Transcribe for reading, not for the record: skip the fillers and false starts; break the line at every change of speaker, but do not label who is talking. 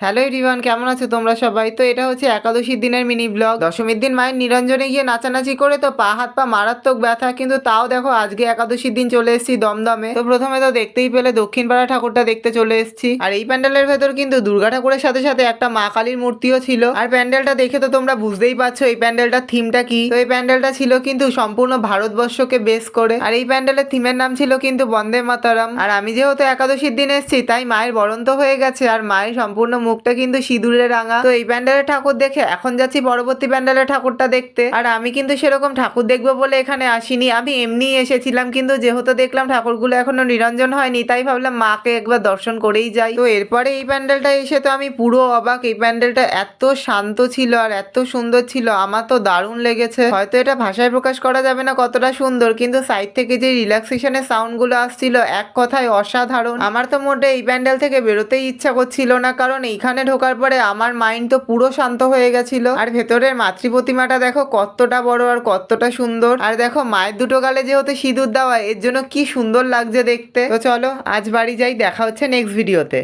Hello everyone, কেমন আছো তোমরা সবাই? তো এটা হচ্ছে একাদশীর দিনের মিনি ব্লগ। দশমীর দিন মায়ের নিরঞ্জনে গিয়ে নাচানাচি করে তো পা হাত পা মারাত্মক ব্যথা, কিন্তু তাও দেখো আজকে একাদশীর দিন চলে এসেছি দমদমে। তো প্রথমে তো দেখতেই পেলে দক্ষিণ পাড়া ঠাকুরটা দেখতে চলে এসেছি। আর এই প্যান্ডেলের ভেতর কিন্তু দুর্গা ঠাকুরের সাথে সাথে একটা মা কালীর মূর্তিও ছিল। আর প্যান্ডেলটা দেখে তো তোমরা বুঝতেই পারছো এই প্যান্ডেলটার থিমটা কি। তো এই প্যান্ডেলটা ছিল কিন্তু সম্পূর্ণ ভারতবর্ষকে বেস করে। আর এই প্যান্ডেলের থিমের নাম ছিল কিন্তু বন্দে মাতারাম। আর আমি যেহেতু একাদশীর দিন এসেছি তাই মায়ের বরণ তো হয়ে গেছে, আর মায়ের সম্পূর্ণ মুখটা কিন্তু সিঁদুরে রাঙা। তো এই প্যান্ডেলের ঠাকুর দেখে এখন যাচ্ছি পরবর্তী প্যান্ডেলের ঠাকুরটা দেখতে। আর আমি কিন্তু সেরকম ঠাকুর দেখবো বলে এখানে আসিনি, আমি এমনিই এসেছিলাম, কিন্তু যেহেতু দেখলাম ঠাকুরগুলো এখনো নিরঞ্জন হয়নি তাই ভাবলাম মাকে একবার দর্শন করেই যাই। তো এরপরে এই প্যান্ডেলটা এসে তো আমি পুরো অবাক। এই প্যান্ডেলটা এত শান্ত ছিল আর এত সুন্দর ছিল, আমার তো দারুণ লেগেছে। হয়তো এটা ভাষায় প্রকাশ করা যাবে না কতটা সুন্দর, কিন্তু সাইড থেকে যে রিল্যাক্সেশনের সাউন্ডগুলো আসছিল এক কথায় অসাধারণ। আমার তো মোটে এই প্যান্ডেল থেকে বেরোতেই ইচ্ছা করছিল না, কারণ এইখানে ঢোকার পরে আমার মাইন্ড তো পুরো শান্ত হয়ে গেছিল। আর ভেতরের মাতৃ প্রতিমাটা দেখো কতটা বড় আর কতটা সুন্দর। আর দেখো মায়ের দুটো গালে যেহেতু সিঁদুর দেওয়া, এর জন্য কি সুন্দর লাগছে দেখতে। তো চলো আজ বাড়ি যাই, দেখা হচ্ছে নেক্সট ভিডিওতে।